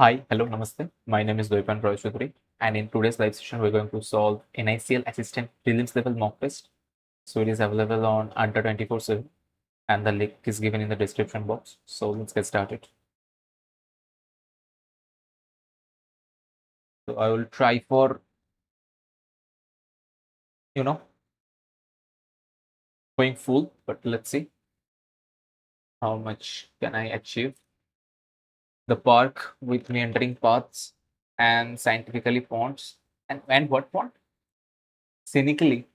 Hi, hello, namaste. My name is Doipan Roy Choudhury, and in today's live session, we're going to solve NICL Assistant Prelims level mock test. So it is available on under 24/7, and the link is given in the description box. So let's get started. So I will try for you know going full, but let's see how much can I achieve. The park with meandering paths and scientifically fonts and what font? Cynically,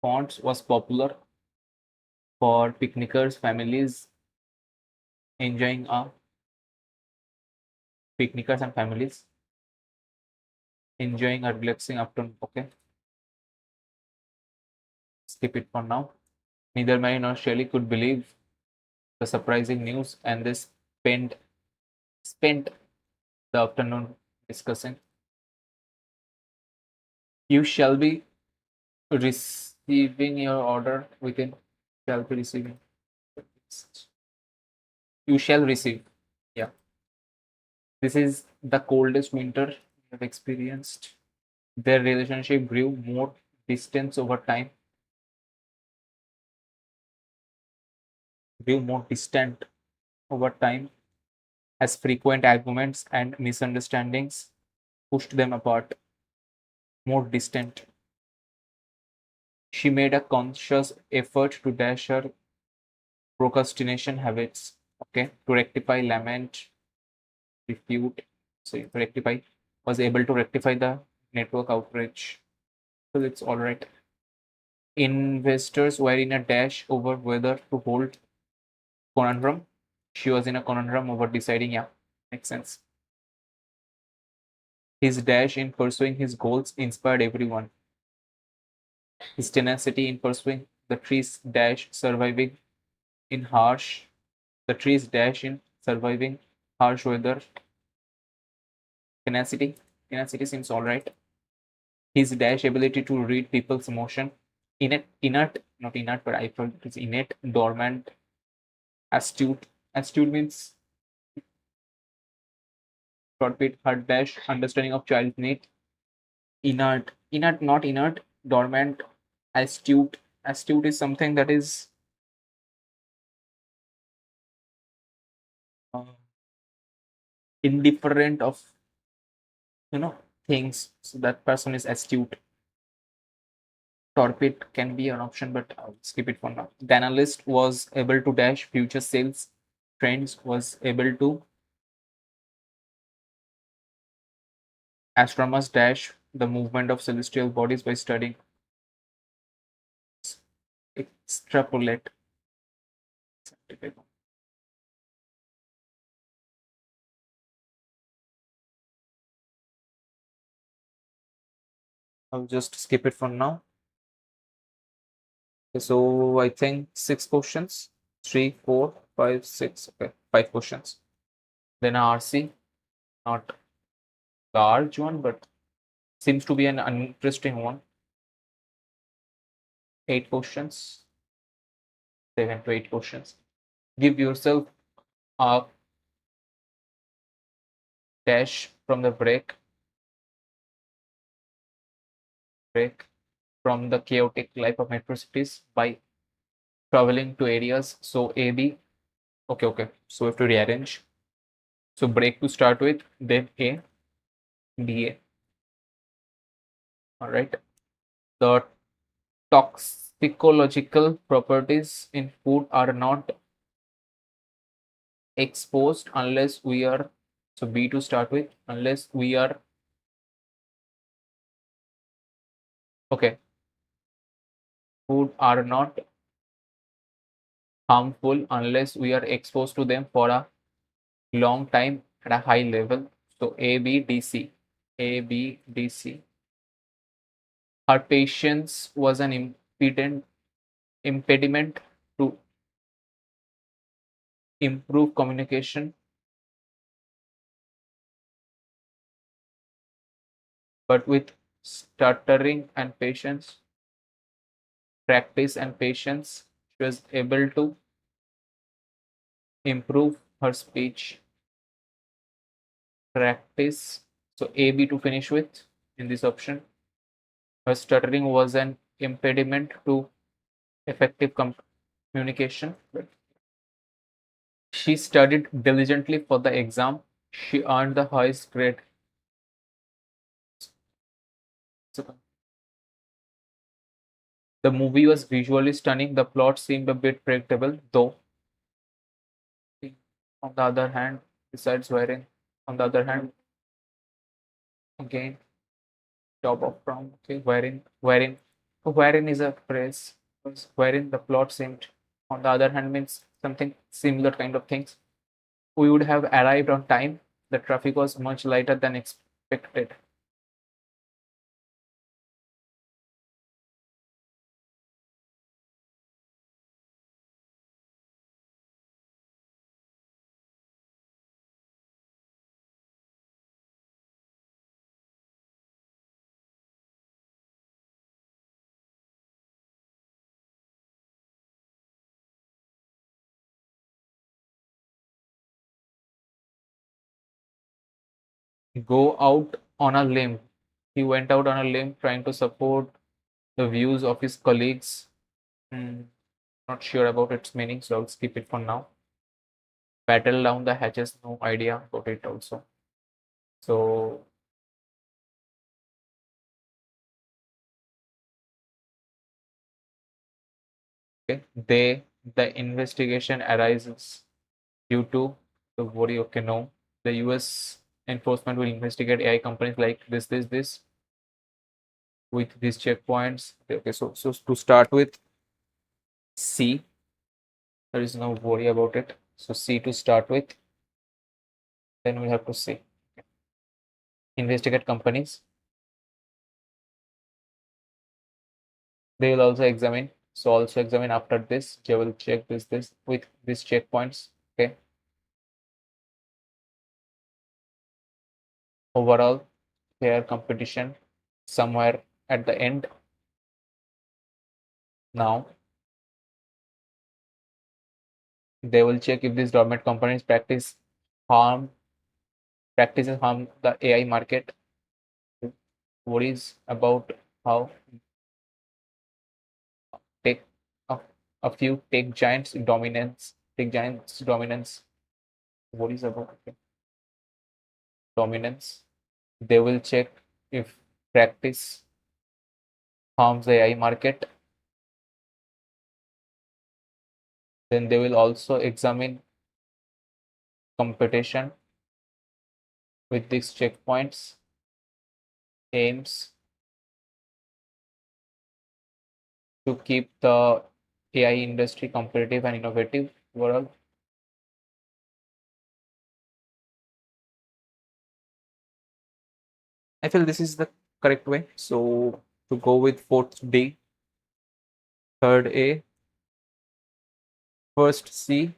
fonts was popular for picnickers, families enjoying a picnickers and families enjoying a relaxing afternoon. Okay, skip it for now. Neither Mary nor Shelley could believe the surprising news, and they spent the afternoon discussing. You shall be receiving your order within. Shall be receiving. You shall receive. Yeah, this is the coldest winter we have experienced. Their relationship grew more distant over time. Grew more distant over time as frequent arguments and misunderstandings pushed them apart, more distant. She made a conscious effort to dash her procrastination habits, okay, to rectify, lament, refute, so rectify, was able to rectify the network outrage. So it's all right. Investors were in a dash over whether to hold conundrum. She was in a conundrum over deciding, yeah, makes sense. His dash in pursuing his goals inspired everyone. His tenacity in pursuing the tree's dash surviving in harsh the tree's dash in surviving harsh weather. Tenacity seems alright. His dash ability to read people's emotion. Not inert, but I thought it's innate, dormant, astute. Astute means short bit, hard dash, understanding of child's need. Not inert, dormant, astute. Astute is something that is uh, indifferent of things. So that person is astute. Torpid can be an option, but I'll skip it for now. The analyst was able to dash future sales trends, was able to astronomers dash the movement of celestial bodies by studying extrapolate. I'll just skip it for now. Okay, so I think 6 questions. 3, 4, 5, 6. Okay, 5 questions. Then a RC, not large one, but seems to be an interesting one. 8 questions. 7 to 8 questions. Give yourself a dash from the break from the chaotic life of metro cities by traveling to areas. So A B. Okay. So we have to rearrange. So break to start with, then A, B A. All right. The toxicological properties in food are not exposed unless we are, so B to start with, unless we are, okay, food are not harmful unless we are exposed to them for a long time at a high level. So A B D C. A B D C. Her patience was an impediment to improve communication, but with stuttering and patience, practice and patience, she was able to improve her speech. practice. So A, B to finish with in this option. Her stuttering was an impediment to effective communication. She studied diligently for the exam. She earned the highest grade. So, the movie was visually stunning. The plot seemed a bit predictable, though. On the other hand, besides wearing, on the other hand, again, job of prom. Okay, wherein is a phrase. Wherein the plot seemed. On the other hand, means something similar kind of things. We would have arrived on time. The traffic was much lighter than expected. Go out on a limb. He went out on a limb trying to support the views of his colleagues. Hmm, not sure about its meaning, so I'll skip it for now. Battle down the hatches, no idea about it also. So, okay, the investigation arises due to the worry. Okay, no, the US enforcement will investigate AI companies like this with these checkpoints. Okay, so to start with, C, there is no worry about it. So C to start with, then we have to see investigate companies. They will also examine. So also examine after this. They will check this with these checkpoints. Okay. Overall, fair competition somewhere at the end. Now they will check if these dormant companies harm harm the AI market. Worries about how tech a, a few tech giants dominance. Worries about dominance. They will check if practice harms the AI market. Then they will also examine competition with these checkpoints, aims to keep the AI industry competitive and innovative overall. I feel this is the correct way. So to go with fourth D, third A, first C,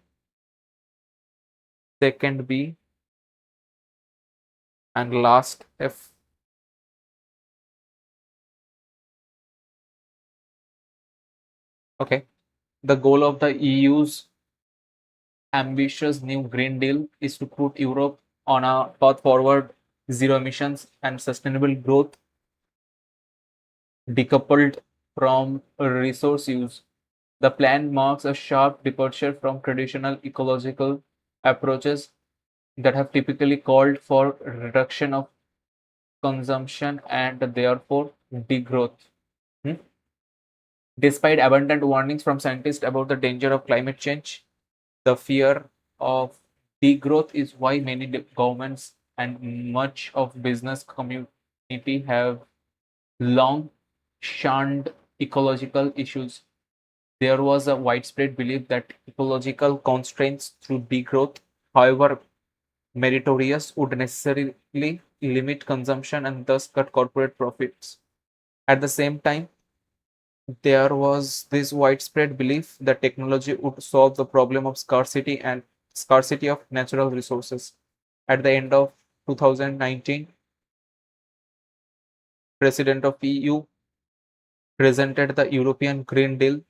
second B, and last F. Okay. The goal of the EU's ambitious new Green Deal is to put Europe on a path forward, zero emissions and sustainable growth, decoupled from resource use. The plan marks a sharp departure from traditional ecological approaches that have typically called for reduction of consumption and therefore degrowth. Hmm? Despite abundant warnings from scientists about the danger of climate change, the fear of degrowth is why many governments and much of business community have long shunned ecological issues. There was a widespread belief that ecological constraints through degrowth, however meritorious, would necessarily limit consumption and thus cut corporate profits. At the same time, there was this widespread belief that technology would solve the problem of scarcity of natural resources. At the end of 2019, President of EU presented the European Green Deal,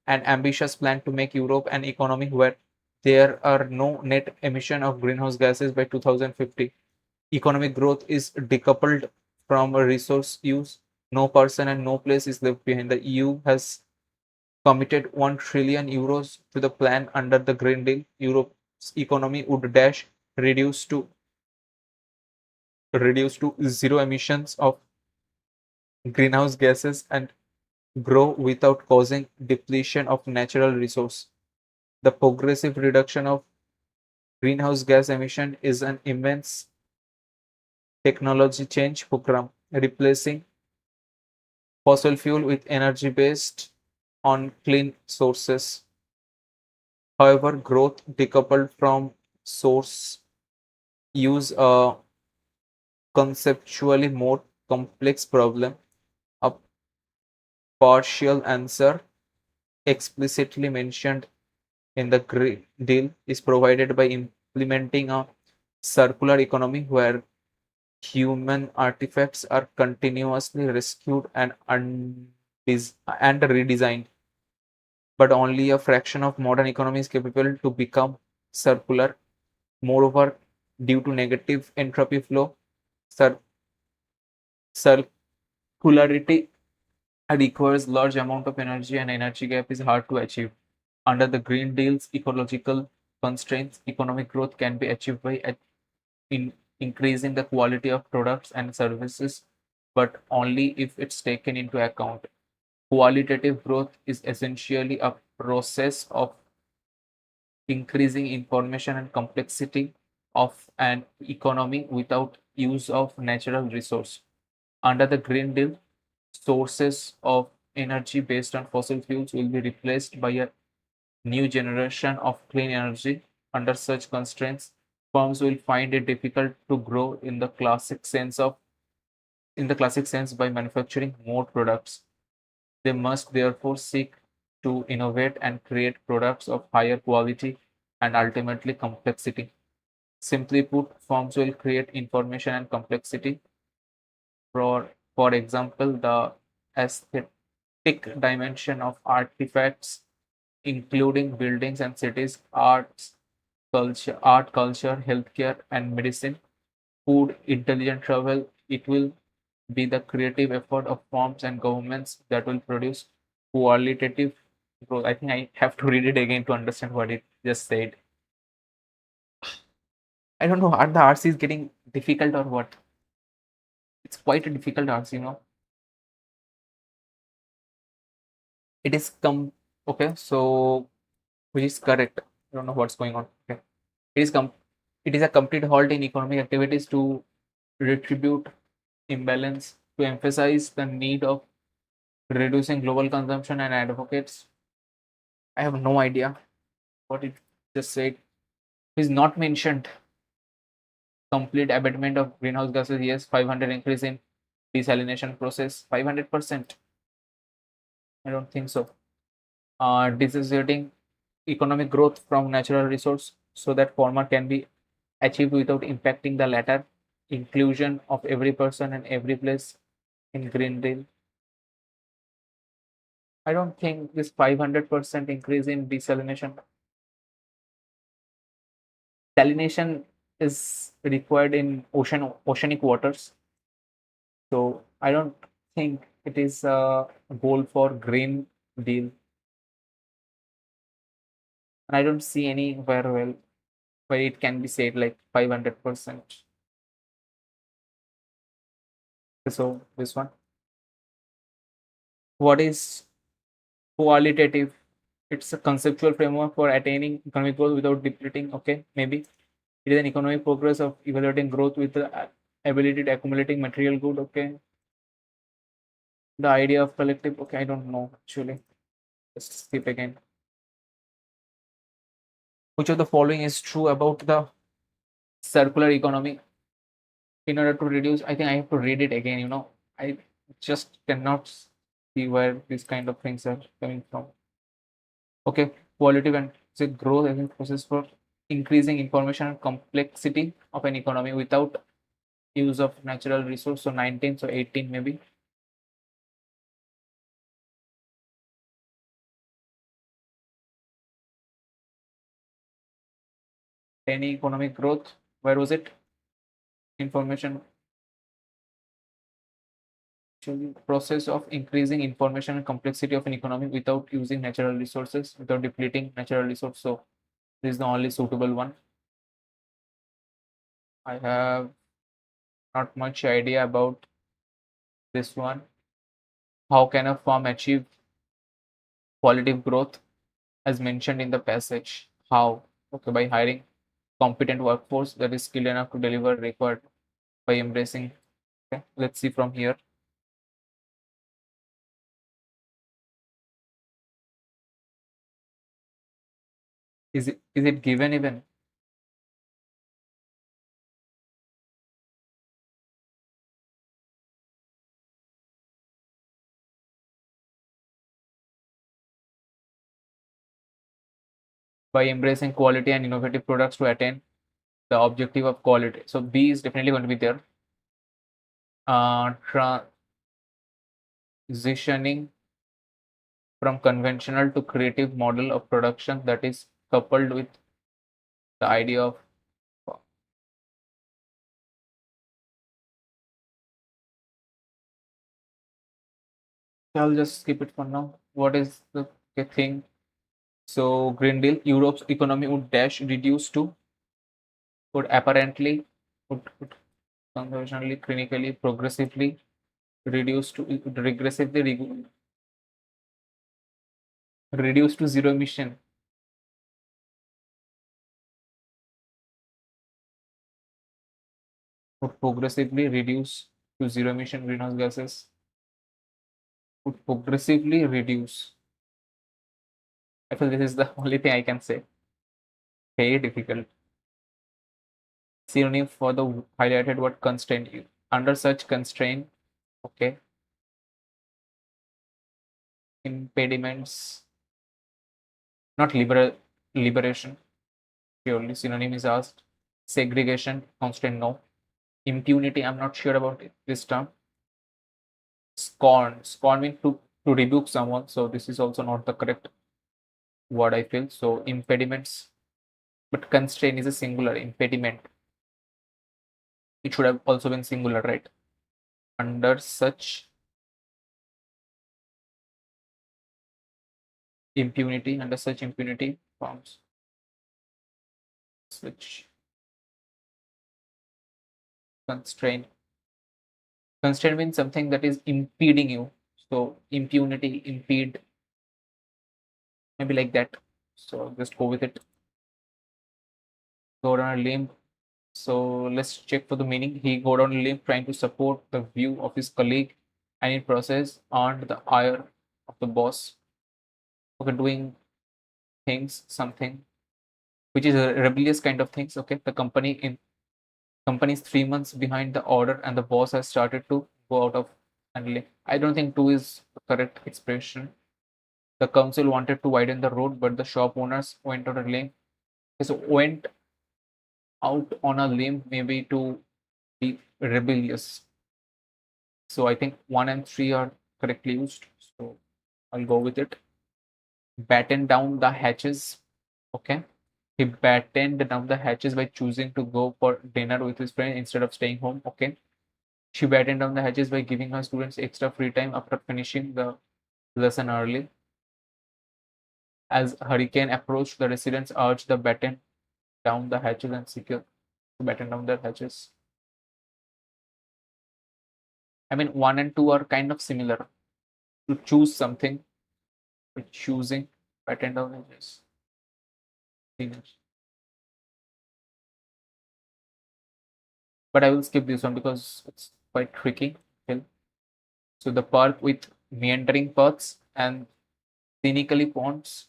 an ambitious plan to make Europe an economy where there are no net emission of greenhouse gases by 2050. Economic growth is decoupled from a resource use. No person and no place is left behind. The EU has committed 1 trillion euros to the plan under the Green Deal. Europe's economy would dash reduce to zero emissions of greenhouse gases and grow without causing depletion of natural resource. The progressive reduction of greenhouse gas emission is an immense technology change program, replacing fossil fuel with energy based on clean sources. However, growth decoupled from source use a conceptually more complex problem. A partial answer explicitly mentioned in the Green Deal is provided by implementing a circular economy where human artifacts are continuously rescued and redesigned, but only a fraction of modern economy is capable to become circular. Moreover, due to negative entropy flow, cir- circularity requires large amount of energy and energy gap is hard to achieve. Under the Green Deal's ecological constraints, economic growth can be achieved by in increasing the quality of products and services, but only if it's taken into account. Qualitative growth is essentially a process of increasing information and complexity of an economy without use of natural resource. Under the Green Deal, sources of energy based on fossil fuels will be replaced by a new generation of clean energy. Under such constraints, firms will find it difficult to grow in the classic sense by manufacturing more products. They must therefore seek to innovate and create products of higher quality and ultimately complexity. Simply put, firms will create information and complexity. For example, the aesthetic dimension of artifacts, including buildings and cities, art, culture, healthcare, and medicine, food, intelligent travel. It will be the creative effort of firms and governments that will produce qualitative growth. I think I have to read it again to understand what it just said. I don't know, are the RC is getting difficult or what? It's quite a difficult RC. It is okay, so which is correct. I don't know what's going on. Okay. It is it is a complete halt in economic activities to retribute imbalance, to emphasize the need of reducing global consumption and advocates. I have no idea what it just said. It is not mentioned complete abatement of greenhouse gases. Yes, 500 increase in desalination process. 500%. I don't think so. Dissociating economic growth from natural resource so that former can be achieved without impacting the latter. Inclusion of every person and every place in Green Deal. I don't think this 500% increase in desalination is required in oceanic waters. So I don't think it is a goal for Green Deal, and I don't see anywhere where it can be said like 500%. So this one, what is qualitative? It's a conceptual framework for attaining economic growth without depleting. Okay, maybe it is an economic progress of evaluating growth with the ability to accumulating material good. Okay, the idea of collective. Okay, I don't know actually. Let's skip again. Which of the following is true about the circular economy? In order to reduce, I think I have to read it again. I just cannot see where these kind of things are coming from. Okay, qualitative and say growth as a process for increasing information and complexity of an economy without use of natural resource. So 19, so 18 maybe. Any economic growth, where was it? information process of increasing information and complexity of an economy without using natural resources, without depleting natural resources. So this is the only suitable one. I have not much idea about this one. How can a firm achieve qualitative growth as mentioned in the passage? How? Okay, by hiring competent workforce that is skilled enough to deliver required by embracing. Okay, let's see from here. Is it given even? By embracing quality and innovative products to attain the objective of quality. So B is definitely going to be there. Transitioning from conventional to creative model of production that is coupled with the idea of. I'll just skip it for now. What is the thing? So Green Deal, Europe's economy would dash reduce to, would apparently, would conventionally, clinically, progressively reduce to, regressively reduce to zero emission. Would progressively reduce to zero emission greenhouse gases. Would progressively reduce. I feel this is the only thing I can say. Very difficult. Synonym for the highlighted word constraint. Under such constraint, okay, impediments, not liberation. Purely synonym is asked. Segregation, constraint, no. Impunity, I'm not sure about it, this term. Scorn means to rebuke someone. So this is also not the correct word, I feel. So impediments, but constraint is a singular. Impediment, it should have also been singular, right? Under such impunity, under such impunity forms. Such constraint. Constraint means something that is impeding you. So impunity, impede, maybe like that. So just go with it. Go down a limb. So let's check for the meaning. He go down a limb trying to support the view of his colleague and in process earned the ire of the boss. Okay, doing things, something which is a rebellious kind of things. Okay, the company is 3 months behind the order and the boss has started to go out of handling. I don't think two is the correct expression. The council wanted to widen the road, but the shop owners went on a limb. So went out on a limb maybe to be rebellious. So I think 1 and 3 are correctly used. So I'll go with it. Batten down the hatches. Okay. He battened down the hatches by choosing to go for dinner with his friend instead of staying home. Okay. She battened down the hatches by giving her students extra free time after finishing the lesson early. As hurricane approached, the residents urged the batten down the hatches and secure to batten down their hatches. I mean, 1 and 2 are kind of similar. To choose something, by choosing batten down hatches. But I will skip this one because it's quite tricky. So the park with meandering paths and scenically ponds.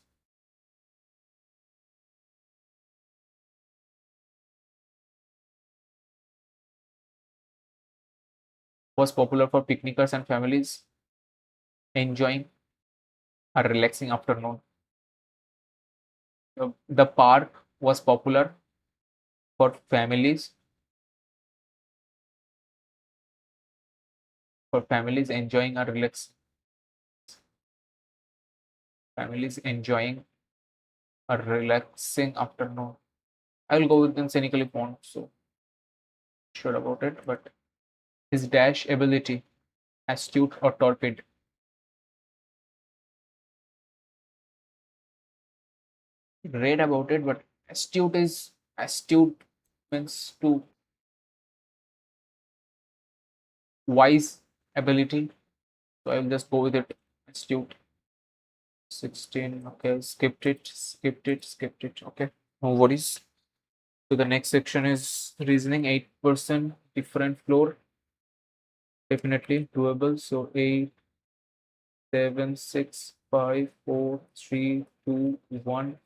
Was popular for picnickers and families enjoying a relaxing afternoon. The park was popular for families enjoying a relaxing afternoon. I will go with the scenically pond. So sure about it, but his dash ability, astute or torpid. Read about it, but astute means to wise ability. So I will just go with it. Astute. 16. Okay, skipped it. Okay, no worries. So the next section is reasoning. 8% different floor. Definitely doable. So 8, 7, 6, 5, 4, 3, 2, 1.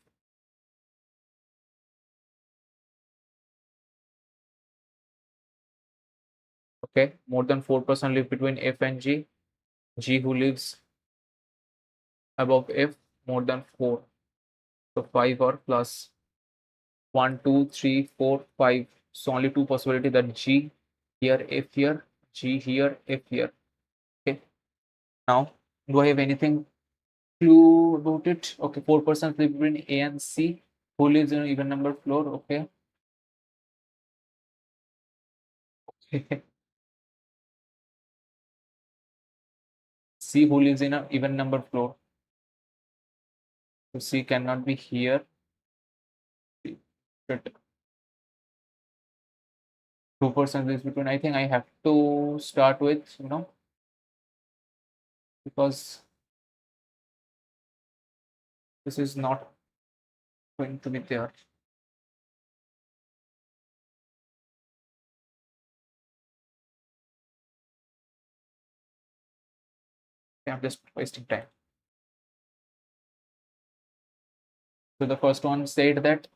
Okay, more than 4% live between F and G. G who lives above F more than 4. So 5 or plus 1, 2, 3, 4, 5. So only two possibility that G here, F here, G here, F here. Okay. Now, do I have anything clue about it? Okay, 4% live between A and C. Who lives in an even number floor? Okay. C who lives in an even number floor. So C cannot be here. But 2% lives between. I think I have to start with, because this is not going to be there. I'm just wasting time. So the first one said that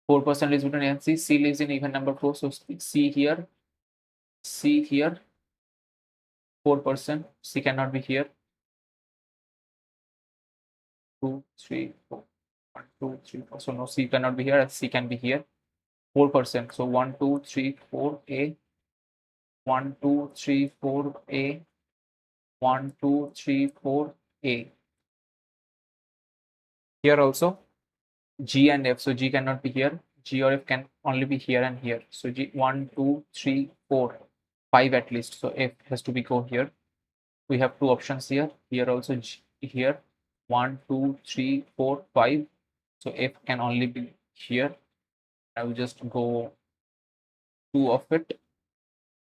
4% lives between A and C. C lives in even number 4. So C here, 4%. C cannot be here. 2, 3, 4. 1, 2, 3, 4. So no, C cannot be here, and C can be here. 4%. So 1, 2, 3, 4, A. 1, 2, 3, 4, A. 1, 2, 3, 4, A. Here also G and F. So G cannot be here. G or F can only be here and here. So G 1, 2, 3, 4, 5 at least. So F has to be go here. We have two options here. Here also G, here 1, 2, 3, 4, 5. So F can only be here. I will just go 2 of it.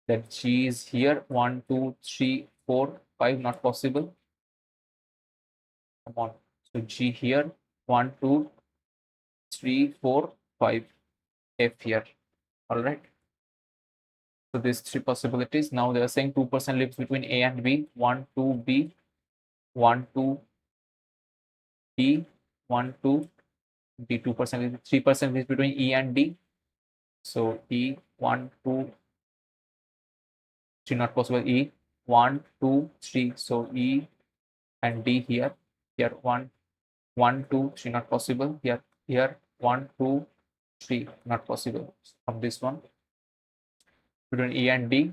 That G is here. 1, 2, 3, 4, 5. Not possible. Come on. So G here. 1, 2, 3, 4, 5. F here. All right. So these three possibilities. Now they are saying 2% lives between A and B. 1, 2, B. 1, 2, D. 1, 2, D. 2%. 3% lives between E and D. So E 1, 2, 3 not possible. E 1, 2, 3. So E and D here. Here 1, 1, 2, 3 not possible. Here 1, 2, 3 not possible. From this one between E and D.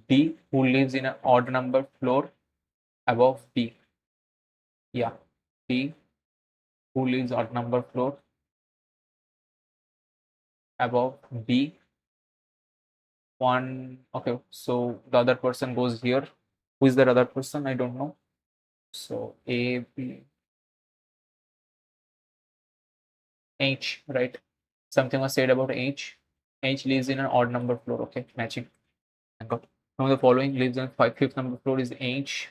D who lives in an odd number floor above B. Yeah, D who lives odd number floor above B. One. Okay, so the other person goes here. Who is that other person? I don't know. So A, B, H, right? Something was said about H. H lives in an odd number floor. Okay, matching. Got. Now the following lives in fifth number floor is H.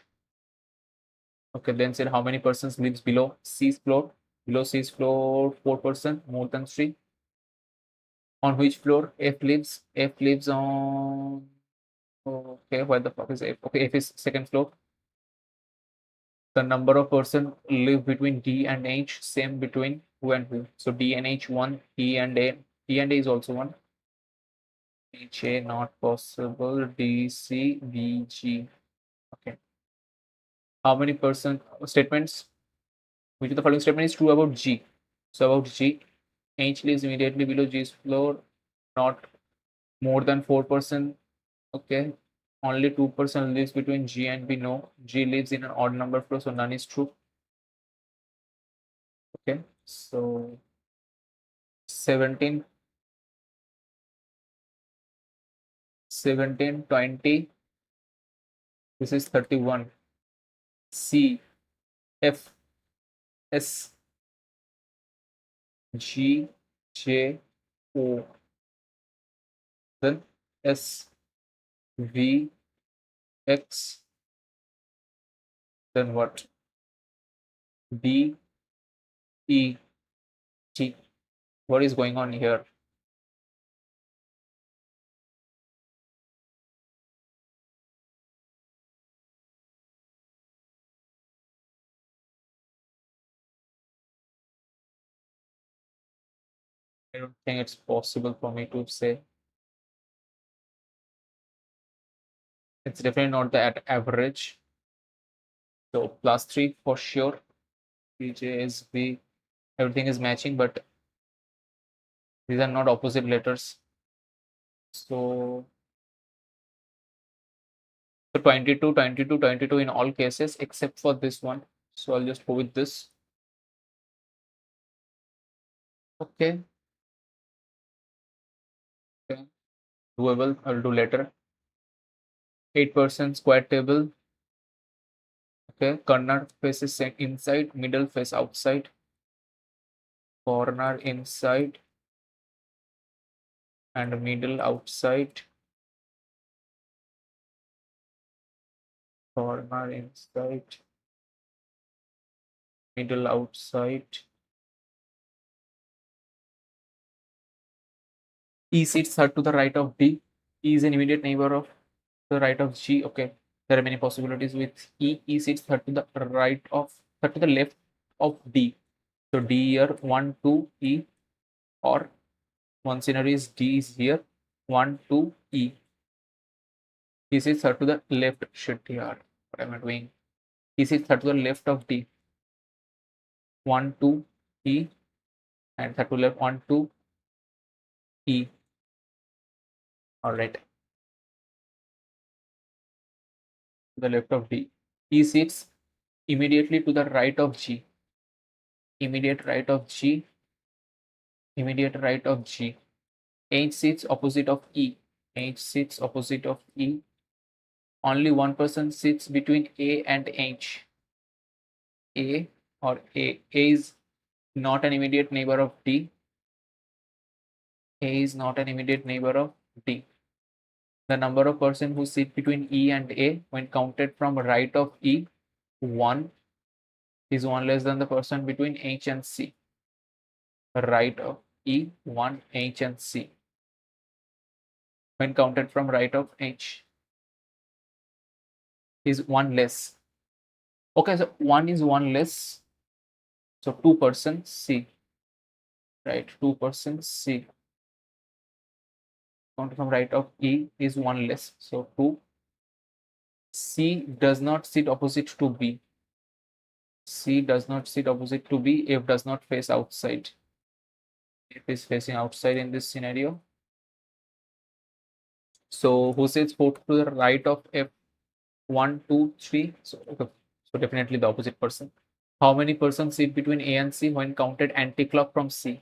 Okay, then said how many persons lives below C's floor? Below C's floor, 4%, more than 3. On which floor F lives? F lives on. Okay, where the fuck is F? Okay, F is second floor. The number of person live between D and H, same between who and who. So D and H 1, E and A. E and A is also 1. H A not possible. D C B G. Okay. How many person statements? Which of the following statement is true about G? So about G, H lives immediately below G's floor, not more than 4%. Okay. Only 2% lives between G and B. No. G lives in an odd number floor, so none is true. Okay. So 17 17, 20. This is 31. C, F, S, G, J, O. Then S, V, X. Then what? D, E, T. What is going on here? I don't think it's possible for me to say. It's definitely not the average. So +3 for sure. BJ is B. Everything is matching, but these are not opposite letters. So 22, 22, 22 in all cases except for this one. So I'll just go with this. Okay. Okay. Doable. I'll do later. 8% square table. Okay. Corner faces inside, middle face outside. Corner inside and middle outside. Corner inside, middle outside. E sits third to the right of D. E is an immediate neighbor of the right of G. Okay. There are many possibilities with E. E sits third to the third to the left of D. So D here, 1, 2, E, or one scenario is D is here, 1, 2, E. E sits third to the left. Shit here. What am I doing? E sits third to the left of D. 1, 2, E, and third to left, 1, 2, E. All right. To the left of D. E sits immediately to the right of G. Immediate right of G. Immediate right of G. H sits opposite of E. H sits opposite of E. Only one person sits between A and H. A or A. A is not an immediate neighbor of D. A is not an immediate neighbor of D. The number of persons who sit between E and A when counted from right of E, 1, is 1 less than the person between H and C. Right of E, 1, H and C. When counted from right of H is 1 less. Okay, so 1 is 1 less. So 2% C. Right, 2% C. Counted from right of E is 1 less. So 2. C does not sit opposite to B. C does not sit opposite to B. F does not face outside. F is facing outside in this scenario. So who sits 4 to the right of F? 1, 2, 3. So, okay. So definitely the opposite person. How many persons sit between A and C when counted anti-clock from C?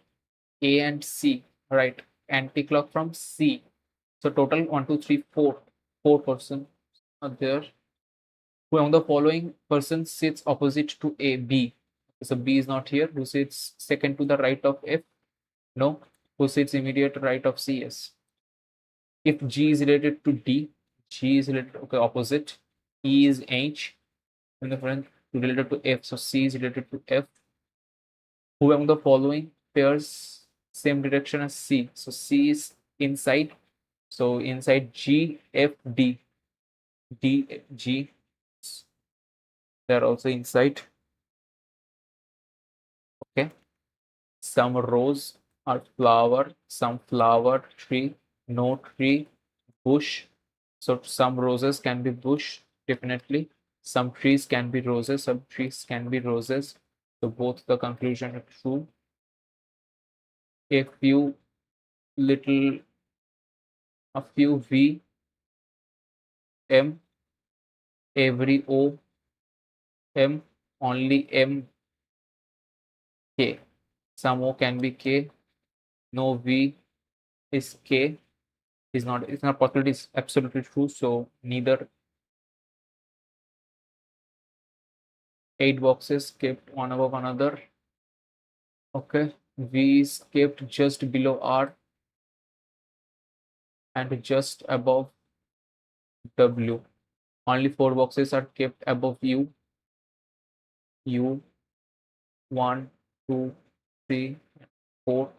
A and C, right? Anti-clock from C. So total 1, 2, 3, 4. 4 persons are there. Who among the following persons sits opposite to A? B. So B is not here. Who sits second to the right of F? No. Who sits immediate right of C? Yes. If G is related to D, G is related, okay, opposite. E is H, and the friend related to F. So C is related to F. Who among the following pairs same direction as C? So C is inside. So inside G, F, D. D, G. They're also inside. Okay. Some rose are flower, some flower, tree, no tree, bush. So some roses can be bush, definitely. Some trees can be roses, some trees can be roses. So both the conclusion are true. A few little, a few V, M, every O, M, only M, K. Some O can be K, no V is K. It's not possible, it is absolutely true. So neither 8 boxes kept one above another. Okay, V is kept just below R and just above W. Only 4 boxes are kept above U. U 1, 2, 3, 4.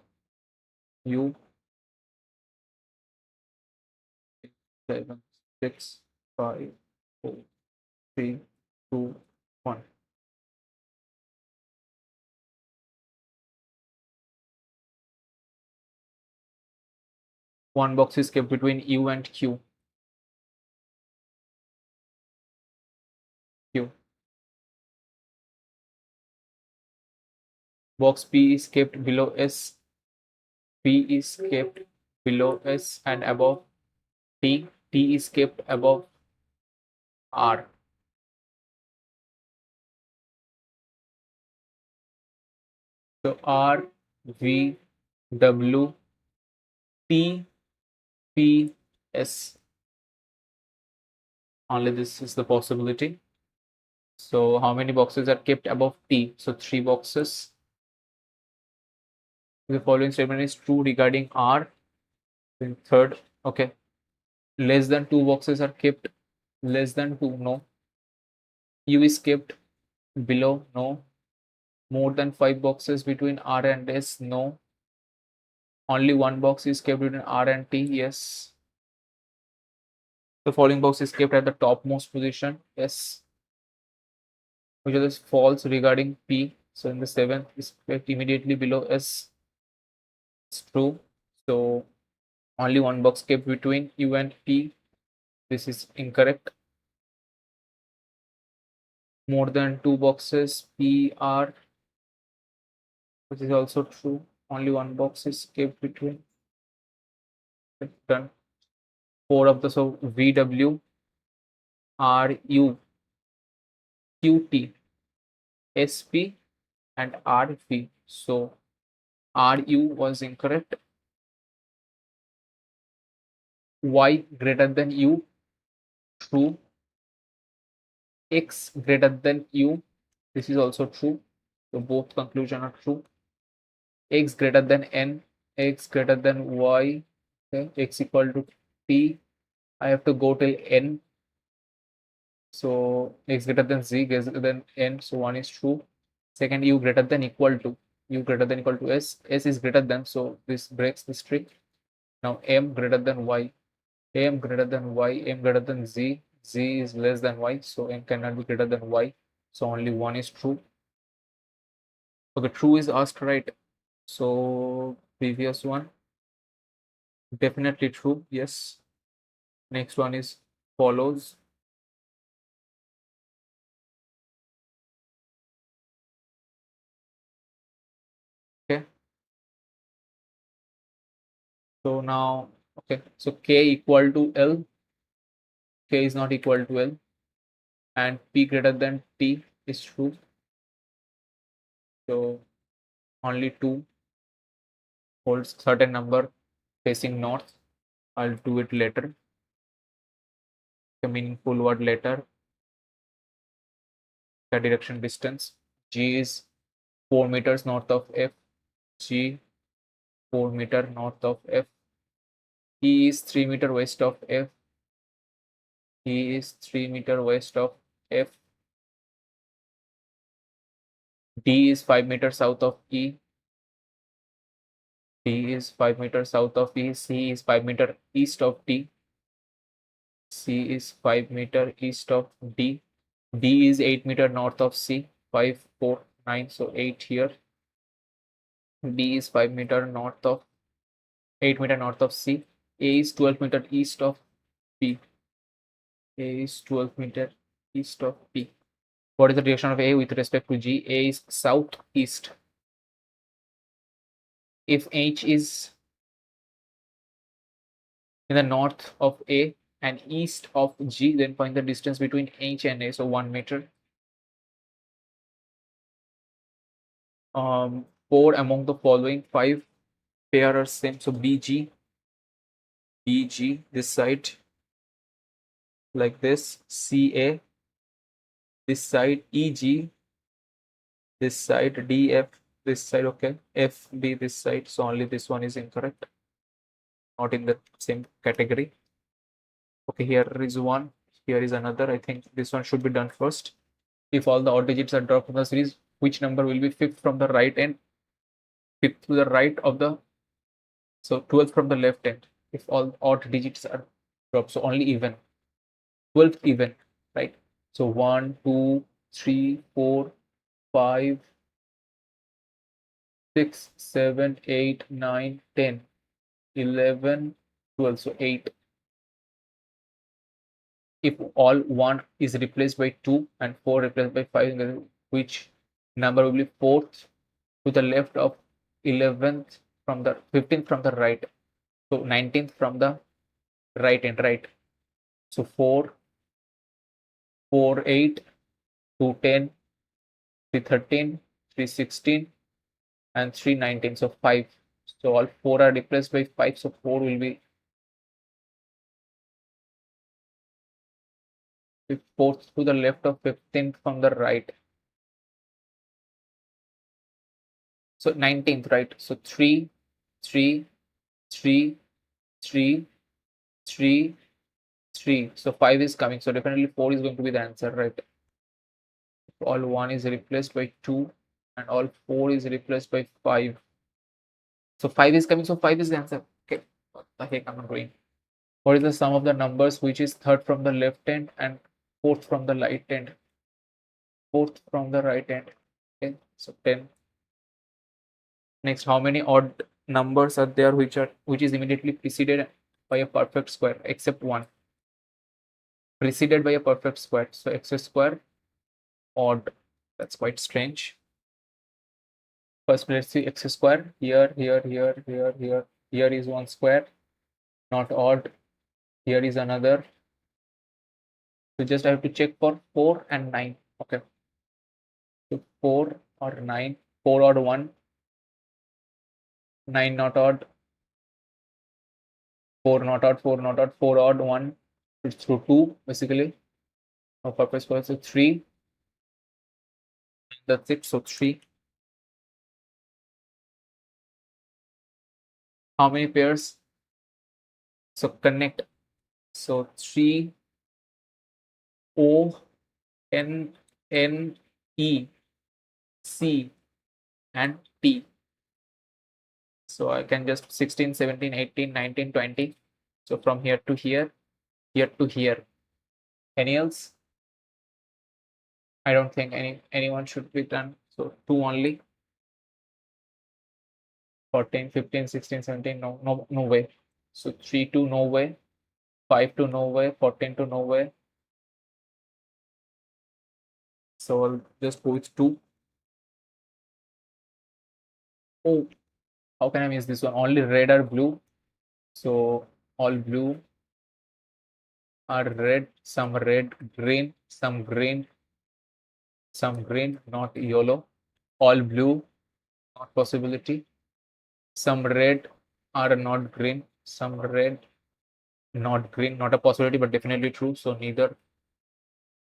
U 7, 6, 5, 4, 3, 2, 1. One box is kept between U and Q. Q. Box P is kept below S. P is kept below S and above T. T is kept above R. So R, V, W, T, P, S. Only this is the possibility. So how many boxes are kept above T? So 3 boxes. The following statement is true regarding R. Then third, okay. Less than 2 boxes are kept. Less than 2, no. U is kept below, no. More than 5 boxes between R and S, no. Only 1 box is kept between R and T, yes. The following box is kept at the topmost position, yes. Which are the false regarding P? So in the 7th is kept immediately below S. It's true. So only 1 box kept between U and P. This is incorrect. More than 2 boxes P R, which is also true. Only 1 box is kept between. Done. 4 of the, so VW, RU, QT, SP, and RV. So RU was incorrect. Y greater than U, true. X greater than U, this is also true. So both conclusion are true. X greater than N, X greater than Y, okay. X equal to T. I have to go till N. So X greater than Z greater than N. So 1 is true. Second, U greater than equal to. U greater than equal to S. S is greater than. So this breaks this trick. Now M greater than Y. M greater than Y. M greater than Z. Z is less than Y. So M cannot be greater than Y. So only 1 is true. Okay, true is asked, right? So previous one. Definitely true. Yes. Next one is follows. Okay. So now, okay. So K equal to L. K is not equal to L. And P greater than T is true. So only 2 holds certain number facing north. I'll do it later. A meaningful word later. The direction distance. G is 4 meters north of F. G 4 meter north of F. E is 3 meter west of F. E is 3 meter west of F. D is 5 meters south of E. D is 5 meters south of E. C is 5 meter east of D. C is 5 meter east of D. D is 8 meter north of C. 5, 4, 9. So 8 here. D is 5 meter north of 8 meter north of C. A is 12 meter east of P. A is 12 meter east of P. What is the direction of A with respect to G? A is southeast. If H is in the north of A and east of G, then find the distance between H and A. So 1 meter. 4 among the following 5 pair are same. So BG, DG this side like this, CA this side, EG this side, DF this side, okay, FB this side. So only this one is incorrect, not in the same category. Okay, here is one, here is another. I think this one should be done first. If all the odd digits are dropped from the series, which number will be fifth from the right end, fifth to the right of the, so 12th from the left end, if all odd digits are dropped. So only even, 12th even, right? So 1, 2, 3, 4, 5, 6, 7, 8, 9, 10, 11, 12. So 8. If all 1 is replaced by 2 and 4 replaced by 5, which number will be fourth to the left of 11th from the 15th from the right? So 19th from the right end, right? So 4, 4, 8, 2, 10, 3, 13, 3, 16, and 3, 19. So 5. So all 4 are replaced by 5. So 4 will be fourth to the left of 15th from the right. So 19th, right? So 3, 3, 3, 3, 3, 3. So 5 is coming. So definitely 4 is going to be the answer, right? All 1 is replaced by 2 and all 4 is replaced by 5. So 5 is coming. So 5 is the answer. Okay. What the heck am I doing? What is the sum of the numbers which is third from the left end and fourth from the right end? Fourth from the right end. Okay. So 10. Next, how many odd numbers are there which is immediately preceded by a perfect square except one? Preceded by a perfect square. So x square odd. That's quite strange. First, let's see x square. Here is one square, not odd. Here is another. So just I have to check for 4 and 9. Okay. So 4 or 9, 4 odd 1, 9 not odd, 4 not odd, 4 not odd, 4 odd 1. It's through 2 basically. No purpose square. So 3. That's it. So 3. How many pairs? So connect. So 3 O N N E C and T. So I can just 16, 17, 18, 19, 20. So from here to here to here. Any else? I don't think anyone should be done. So 2 only. 14, 15, 16, 17. No way. So 3 to no way. 5 to no way. 14 to no way. So I'll just go with 2. Oh, how can I miss this one? Only red or blue. So all blue are red, some red, green, some green, not yellow. All blue, not possibility. Some red are not green, some red, not green, not a possibility, but definitely true. So neither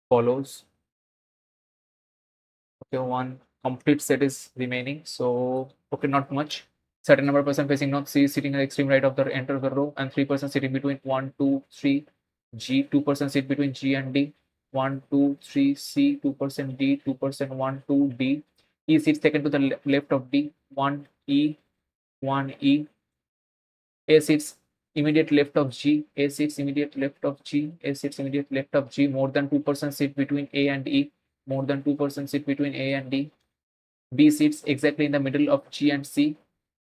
follows. Okay, one complete set is remaining. So okay, not much. Certain number of person facing north, C is sitting at the extreme right of the enter of the row, and 3% sitting between 1, 2, 3, G, 2% sit between G and D, 1, 2, 3, C, 2% D, 2%, 1, 2, D. E sits second to the left of D, 1, E, 1, E. A sits immediate left of G, A sits immediate left of G, A sits immediate left of G, more than 2% sit between A and E, more than 2% sit between A and D. B sits exactly in the middle of G and C.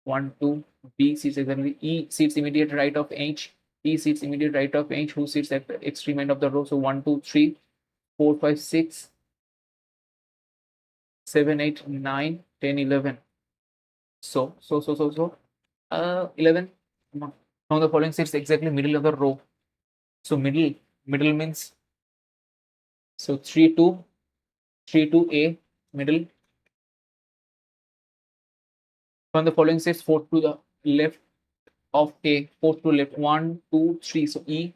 1, 2. B sits exactly. E sits immediate right of H. E sits immediate right of H, who sits at the extreme end of the row. So 1, 2, 3, 4, 5, 6, 7, 8, 9, 10, 11. So 11. Now the following sits exactly middle of the row. So middle means, so 3 to A, middle. From the following sits 4 to the left. of A, fourth to left, 1, 2, 3. So E.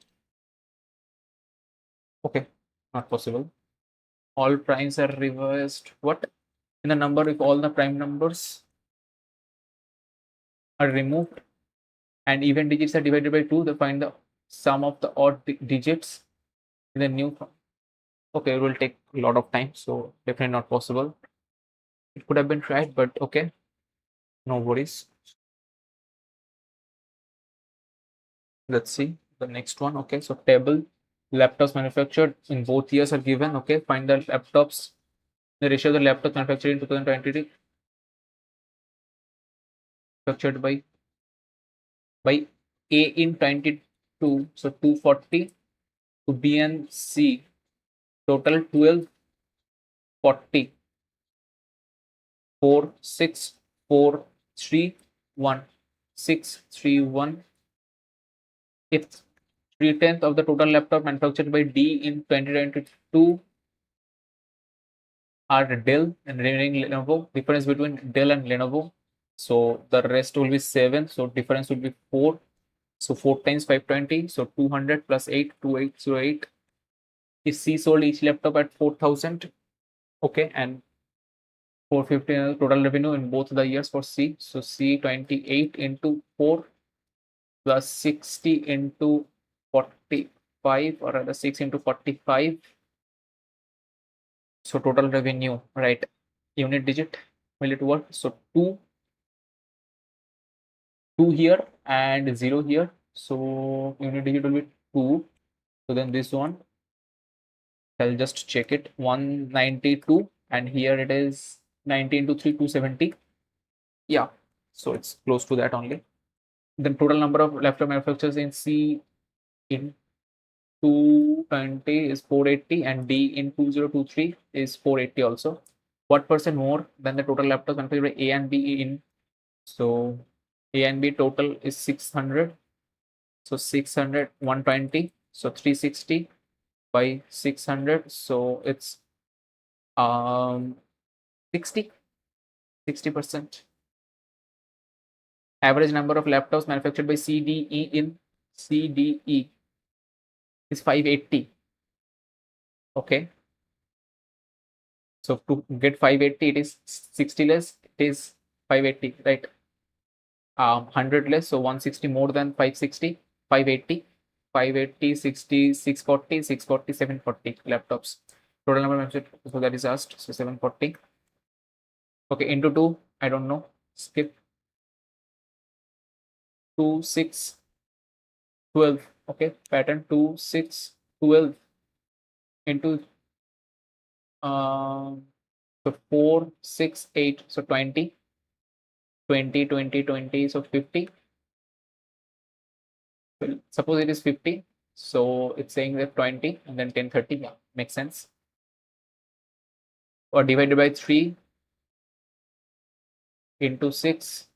Okay, not possible. All primes are reversed. What? In the number, if all the prime numbers are removed and even digits are divided by 2, they find the sum of the odd digits in the new form. Okay, it will take a lot of time, so definitely not possible. It could have been tried, but okay, no worries. Let's see the next one. Okay, so table laptops manufactured in both years are given. Okay, find the laptops, the ratio of the laptops manufactured in 2020 manufactured by A in 22, so 240, to B and C, total 1240, 4 6 4 3 1 6 3 1. If 3/10 of the total laptop manufactured by D in 2022 are Dell and remaining Lenovo, difference between Dell and Lenovo, so the rest will be 7, so difference will be 4. So 4 times 520, so 200 plus 8, 2808. If C sold each laptop at 4,000, okay, and 450 total revenue in both the years for C. So C 28 into 4 plus 60 into 45, or rather 6 into 45. So total revenue, right? Unit digit, will it work? So 2 here and 0 here. So unit digit will be 2. So then this one, I'll just check it, 192, and here it is 90 into 3, 270. Yeah, so it's close to that only. Then total number of laptop manufacturers in C in 220 is 480, and D in 2023 is 480 also. What percent more than the total laptops manufactured by A and B in? So A and B total is 600. So 600, 120. So 360 by 600. So it's 60, 60%. Average number of laptops manufactured by CDE in CDE is 580. Okay. So to get 580, it is 60 less, it is 580, right? 100 less, so 160 more than 560, 580, 580, 60, 640, 640, 740 laptops. Total number mentioned, so that is asked, so 740. Okay, into 2, I don't know, skip. 2, 6, 12. Okay, pattern 2, 6, 12 into so 4, 6, 8, so 20, 20, 20, 20, so 50. Well, suppose it is 50, so it's saying that 20 and then 10, 30. Yeah, makes sense. Or divided by 3 into 6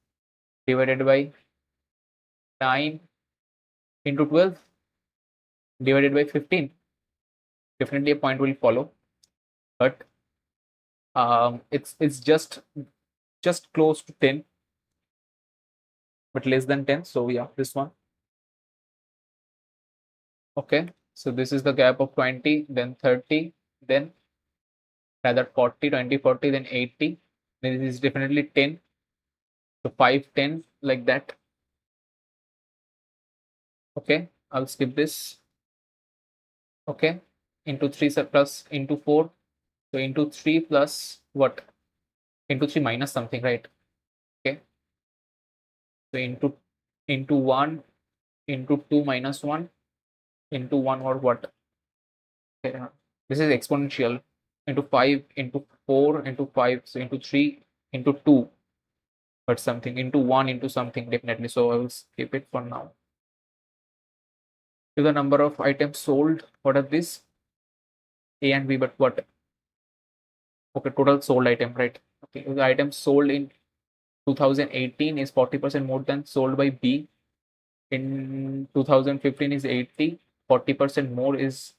divided by 9 into 12 divided by 15. Definitely a point will follow, but it's just close to 10, but less than 10. So yeah, this one. Okay, so this is the gap of 20, then 30, then rather 40, 20, 40, then 80. This is definitely 10. So 5, 10, like that. Okay, I'll skip this. Okay, into 3 plus into 4. So into 3 plus what? Into 3 minus something, right? Okay. So into 1, into 2 minus 1, into 1, or what? Okay. This is exponential. Into 5, into 4, into 5, so into 3, into 2, but something, into 1, into something, definitely. So I will skip it for now. To the number of items sold, what are these? A and B, but what? Okay, total sold item, right? Okay, the items sold in 2018 is 40% more than sold by B. In 2015 is 80. 40% more is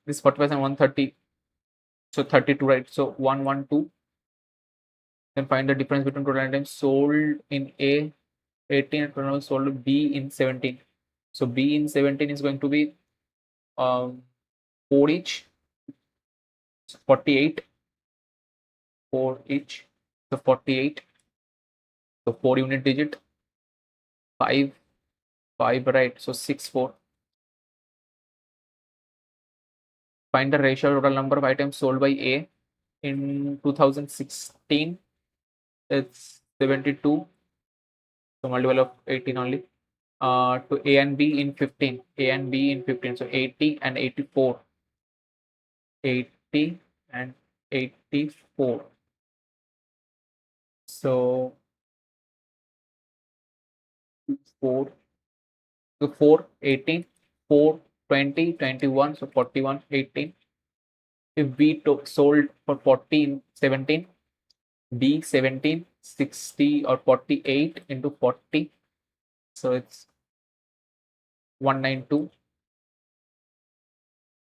this 40% 130. So 32, right? So 112. Then find the difference between total items sold in A 18 and Prelims sold B in 17. So B in 17 is going to be 4 each, 48, 4 each, so 48. So 4 unit digit, 5, 5, right? So 6, 4. Find the ratio total number of items sold by A in 2016. It's 72. So multiple of 18 only. To A and B in 15. A and B in 15. So 80 and 84. 80 and 84. So 4, so 4, 18, 4, 20, 21, so 41, 18. If B sold for 40 in 17, B 17, 60 or 48 into 40. So it's 192.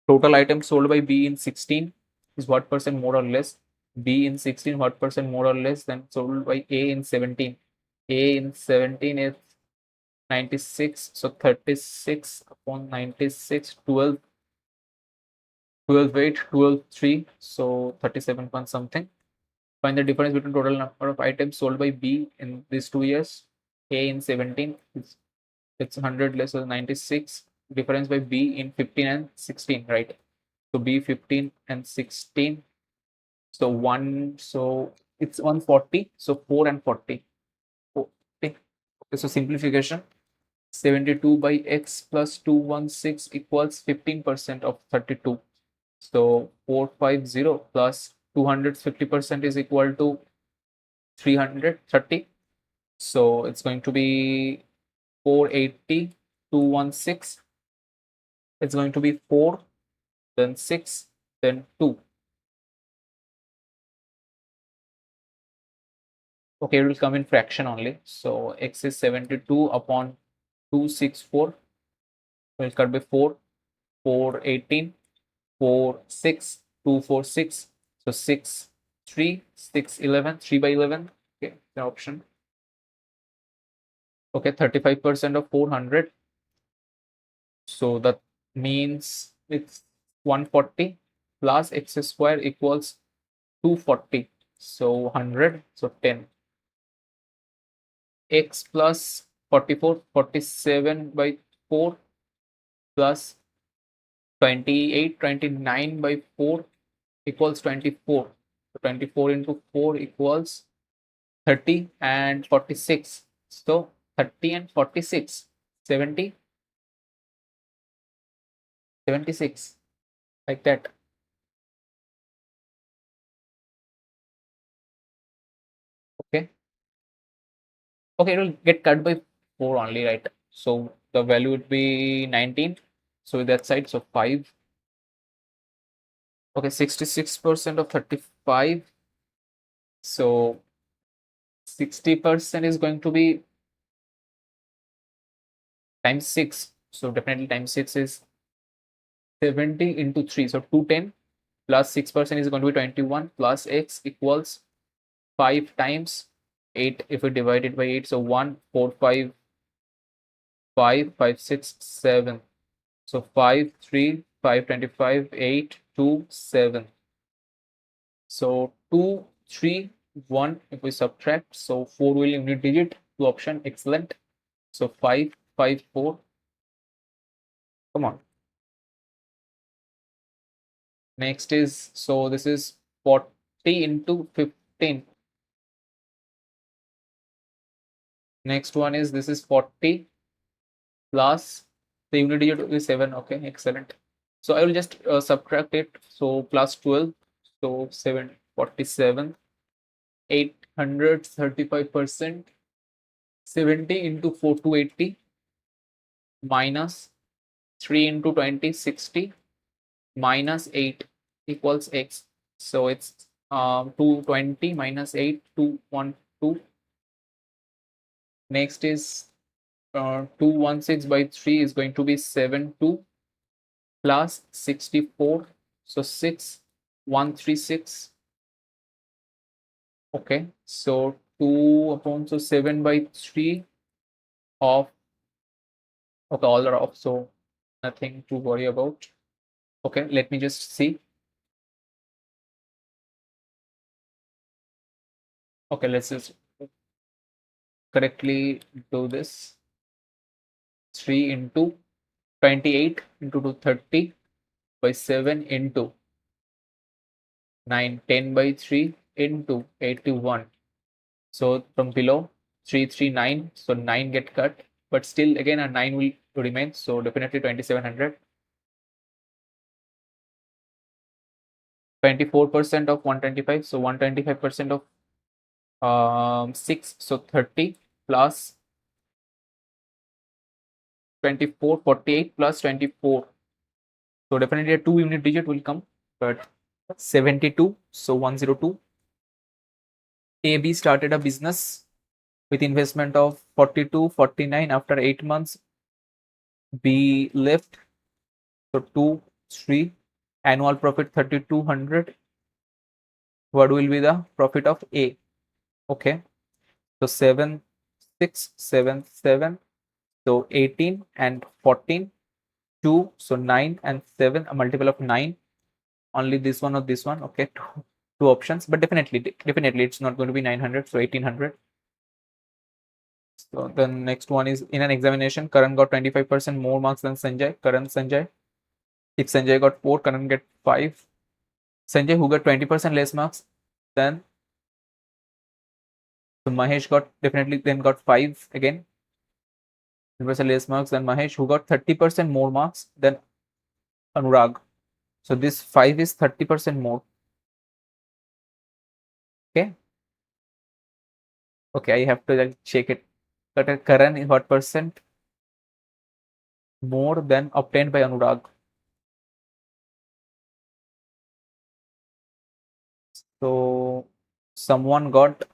Total items sold by B in 16 is what percent more or less? B in 16, what percent more or less than sold by A in 17? A in 17 is 96. So 36 upon 96, 12, 12, 8, 12, 3. So 37 point something. Find the difference between total number of items sold by B in these 2 years. A in 17, it's 100 less than 96. Difference by B in 15 and 16, right? So B 15 and 16. So it's 140. So 4 and 40. 40. Okay, so simplification. 72 by x plus 216 equals 15% of 32. So 450 plus 250% is equal to 330. So it's going to be 480, 216. It's going to be 4, then 6, then 2. Okay, it will come in fraction only. So x is 72 upon 264. We'll cut by 4, 418, 4, 6, 246. So 6, 3, 6, 11, 3 by 11. Okay, the option. Okay, 35% of 400. So that means it's 140 plus x square equals 240. So 100. So 10. X plus 44, 47 by 4 plus 28, 29 by 4 equals 24. So 24 into 4 equals 30 and 46. So 30 and 46, 70, 76, like that. Okay. Okay, it will get cut by 4 only, right? So the value would be 19. So with that side, so 5. Okay, 66% of 35. So 60% is going to be times 6. So definitely times 6 is 70 into 3. So 210 plus 6% is going to be 21 plus x equals 5 times 8 if we divide it by 8. So 1, 4, 5, 5, 5, 6, 7. So 5, 3, 5, 25, 8, 2, 7. So 2, 3, 1 if we subtract. So 4 will unit digit. 2 option, excellent. So 5, 5, 4. Come on. Next is, so this is 40 into 15. Next one is, this is 40 plus the unit digit is 7. Okay, excellent. So I will just subtract it. So plus 12. So 747. 835%. 70 into 4 to 80 minus 3 into 20, 60 minus 8 equals x. So it's 220 minus 8, 212. Next is 216 by 3 is going to be 72 plus 64. So 6136. Okay, so 2 upon, so 7 by 3 off. Okay, all are off, so nothing to worry about. Okay, let me just see. Okay, let's just correctly do this. 3 into 28 into 230 by 7 into 9, 10 by 3 into 81. So from below 339, so 9 get cut, but still again a 9 will remain, so definitely 2700. 24% of 125, so 125% of 6, so 30 plus 24, 48 plus 24. So definitely a 2-unit digit will come, but 72, so 102. AB started a business with investment of 42, 49. After 8 months, B left, so 2, 3. Annual profit 3200. What will be the profit of A? Okay, so 7, 6, 7, 7. So 18 and 14, 2, so 9 and 7, a multiple of 9. Only this one or this one. Okay, two options, but definitely it's not going to be 900, so 1800. So the next one is, in an examination, Karan got 25% more marks than Sanjay. Sanjay. If Sanjay got 4, Karan get 5. Sanjay, who got 20% less marks, then so Mahesh got definitely then got 5 again. 20% less marks than Mahesh, who got 30% more marks than Anurag. So this 5 is 30% more. Okay. Okay, I have to like check it. But Karan is what percent more than obtained by Anurag? So someone got,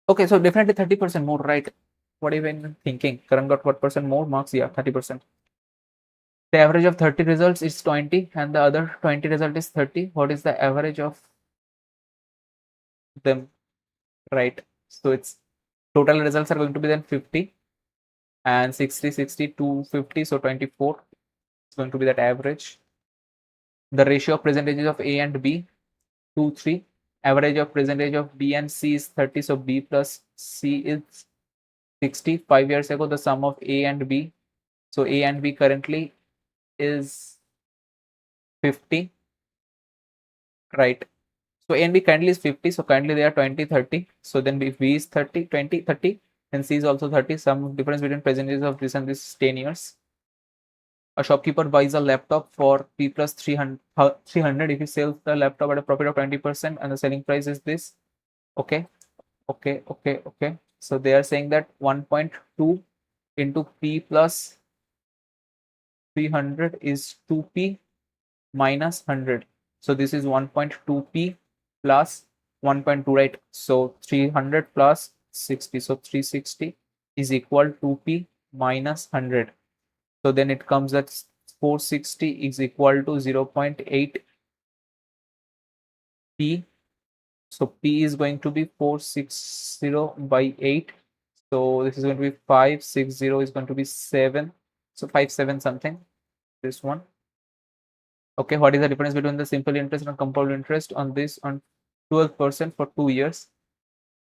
okay, so definitely 30% more, right? What even thinking? Karan got what percent more marks? Yeah, 30%. The average of 30 results is 20 and the other 20 result is 30. What is the average of them? Right. So it's total results are going to be then 50 and 60, 60, 250. So 24 is going to be that average. The ratio of percentages of A and B, 2, 3. Average of percentage of B and C is 30. So B plus C is 60. 5 years ago, the sum of A and B. So A and B currently is 50. Right. So A and B currently is 50. So currently they are 20, 30. So then if B is 30, 20, 30, then C is also 30. Some difference between percentages of this and this is 10 years. A shopkeeper buys a laptop for P plus 300 if he sells the laptop at a profit of 20% and the selling price is this. Okay. Okay. So they are saying that 1.2 into P plus 300 is 2P minus 100. So this is 1.2P plus 1.2, right? So 300 plus 60. So 360 is equal to P minus 100. So then it comes at 460 is equal to 0.8 P. So P is going to be 460 by 8. So this is going to be 560 is going to be 7. So 57 something. This one. Okay, what is the difference between the simple interest and compound interest on this on 12% for 2 years?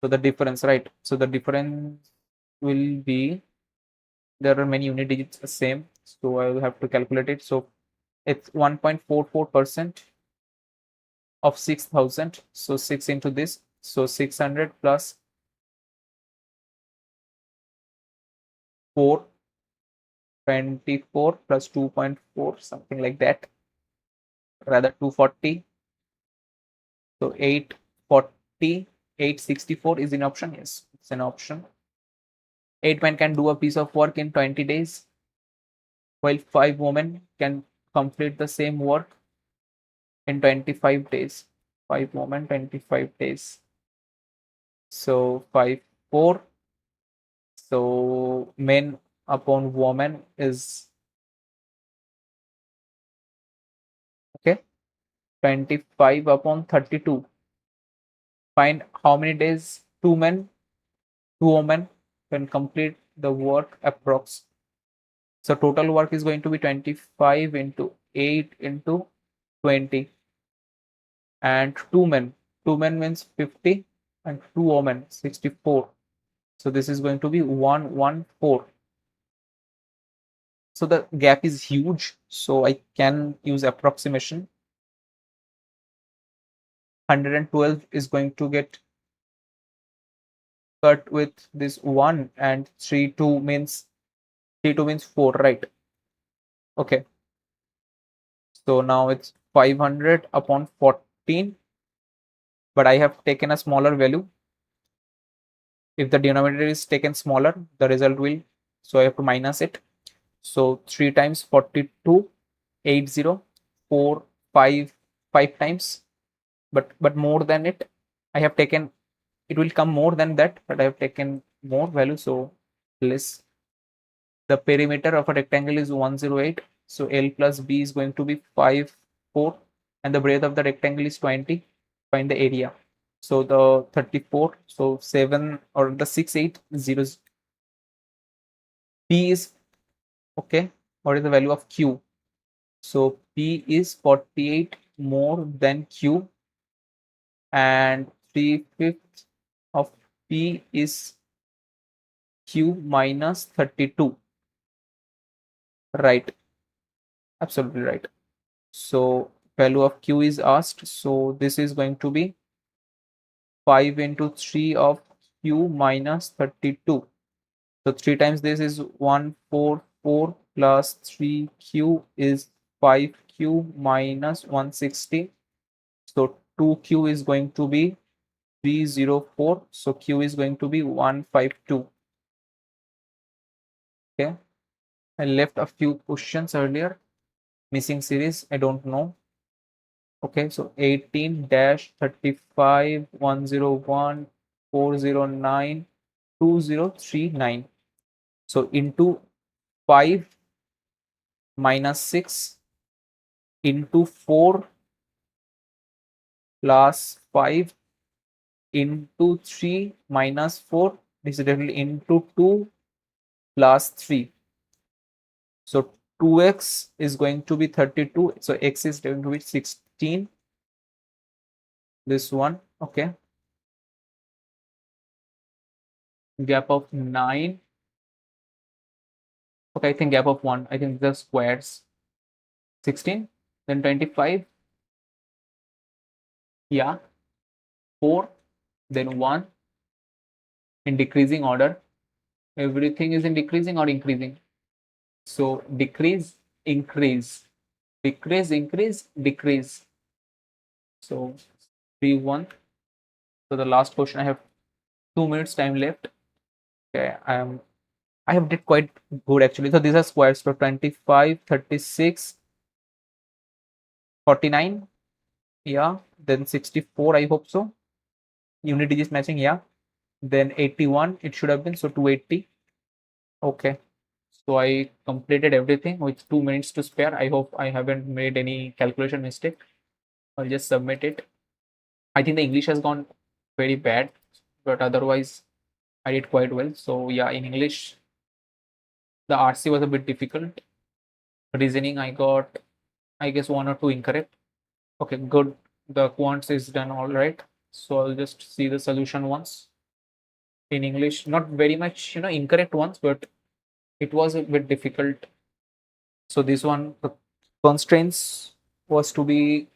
So the difference, right? So the difference will be, there are many unit digits the same. So I will have to calculate it. So it's 1.44% of 6,000. So 6 into this. So 600 plus 4, 24 plus 2.4, something like that. Rather 240. So 840, 864 is an option. Yes, it's an option. 8 men can do a piece of work in 20 days, while 5 women can complete the same work in 25 days. 5 women, 25 days. So 5, 4. So men upon woman is, okay, 25 upon 32. Find how many days 2 men 2 women can complete the work approx. So total work is going to be 25 into 8 into 20, and 2 men. 2 men means 50 and 2 women 64. So this is going to be 114. So the gap is huge. So I can use approximation. 112 is going to get cut with this 1, and 3 2 means 4, right? Okay. So now it's 500 upon 14, but I have taken a smaller value. If the denominator is taken smaller, the result will, so I have to minus it. So 3 times 42, 80, 4, 5, 5 times, but more than it, I have taken, it will come more than that, but I have taken more value, so less. The perimeter of a rectangle is 108, so L plus B is going to be 5, 4, and the breadth of the rectangle is 20. Find the area. So the 34, so 7 or the 6, 8 zeros. P is okay. What is the value of Q? So P is 48 more than Q, and 3/5 of P is Q minus 32. Right, absolutely right. So value of Q is asked. So this is going to be 5 into 3 of Q minus 32. So 3 times this is 144 plus 3Q is 5Q minus 160. So 2Q is going to be 304. So Q is going to be 152. Okay. I left a few questions earlier. Missing series, I don't know. Okay, so 18 dash 35 101 409 2039. So into 5 minus 6 into 4 plus 5 into 3 minus 4. This is definitely into 2 plus 3. So 2x is going to be 32. So x is going to be 16. This one, okay. Gap of 9. Okay, I think gap of 1. I think the squares. 16, then 25. Yeah. 4, then 1 in decreasing order. Everything is in decreasing or increasing. So decrease, increase, decrease, increase, decrease. So 3, 1. So the last question, I have 2 minutes time left. Okay, I have did quite good actually. So these are squares. So 25, 36, 49. Yeah. Then 64. I hope so. Unit digits matching. Yeah. Then 81. It should have been, so 280. Okay. So I completed everything with 2 minutes to spare. I hope I haven't made any calculation mistake. I'll just submit it. I think the English has gone very bad, but otherwise I did quite well. So yeah, in English, the RC was a bit difficult. Reasoning, I got, I guess, 1 or 2 incorrect. Okay, good. The quants is done all right. So I'll just see the solution once. In English, not very much, incorrect ones, but it was a bit difficult. So this one, the constraints was to be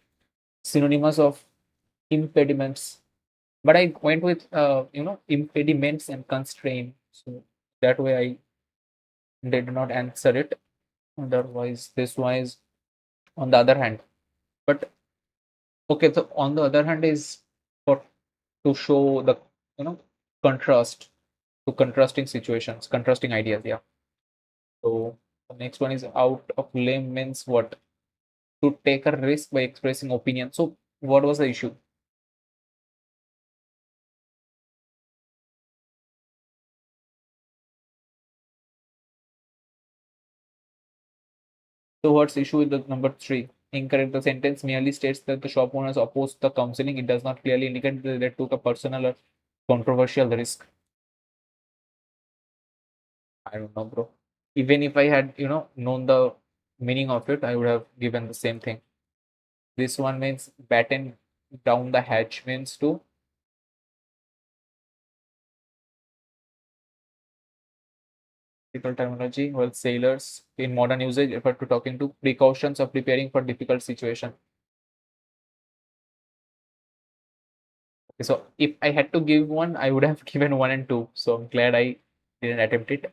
synonymous of impediments, but I went with impediments and constraint. So that way I did not answer it. Otherwise, this was on the other hand. But okay, so on the other hand is for to show the you know contrast to contrasting situations, contrasting ideas. Yeah. So the next one is out of limb means what? To take a risk by expressing opinion. So what was the issue? So what's the issue with the number 3? Incorrect. The sentence merely states that the shop owners opposed the counseling. It does not clearly indicate that they took a personal or controversial risk. I don't know, bro. Even if I had, known the meaning of it, I would have given the same thing. This one means batten down the hatch means to difficult terminology. Well, sailors in modern usage refer to talking to precautions of preparing for difficult situation. Okay, so if I had to give one, I would have given one and two. So I'm glad I didn't attempt it.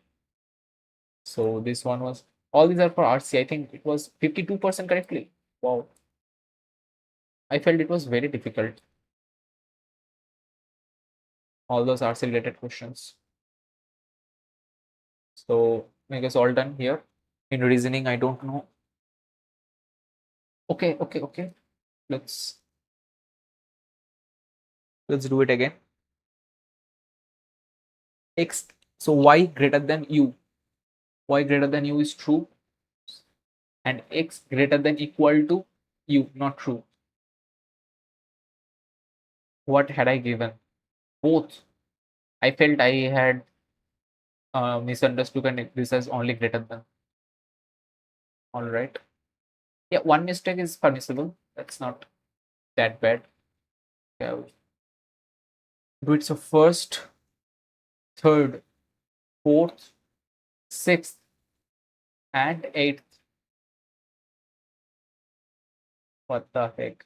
So this one was all these are for RC. I think it was 52% correctly. Wow. I felt it was very difficult. All those RC related questions. So I guess all done here. In reasoning, I don't know. Okay. Let's do it again. X, so y greater than u. Y greater than u is true, and x greater than equal to u, not true. What had I given? Both. I felt I had misunderstood and this is only greater than. All right. Yeah, one mistake is permissible. That's not that bad. Yeah, do it. So first, third, fourth, sixth, and eighth. What the heck?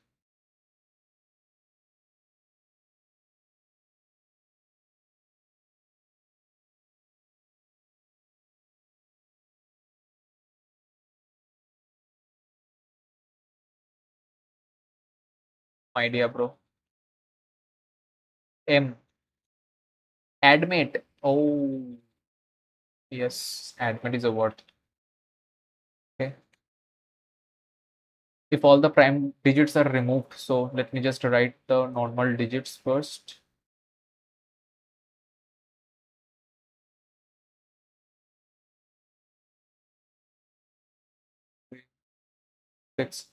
My dear bro. M. Admit. Oh, yes. Admit is a word. Okay. If all the prime digits are removed, so let me just write the normal digits first. Six.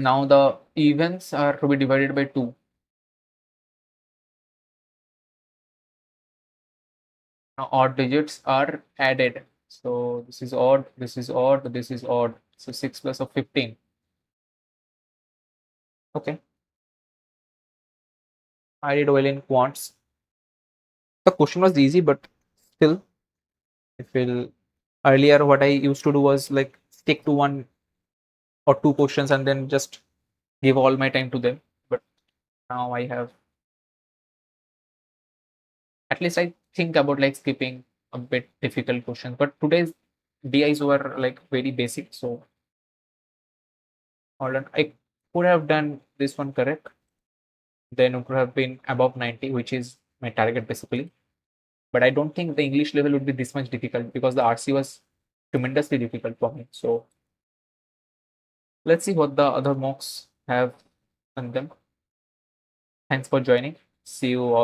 Now the evens are to be divided by 2. Now odd digits are added. So this is odd, this is odd, this is odd. So 6 plus of 15. Okay. I did well in quants. The question was easy, but still, I feel earlier what I used to do was like stick to one or two questions and then just give all my time to them. But now I have, at least I think about like skipping a bit difficult questions. But today's DIs were like very basic. So hold on. I could have done this one correct. Then it would have been above 90, which is my target basically. But I don't think the English level would be this much difficult because the RC was tremendously difficult for me. So let's see what the other mocks have on them. Thanks for joining. See you all.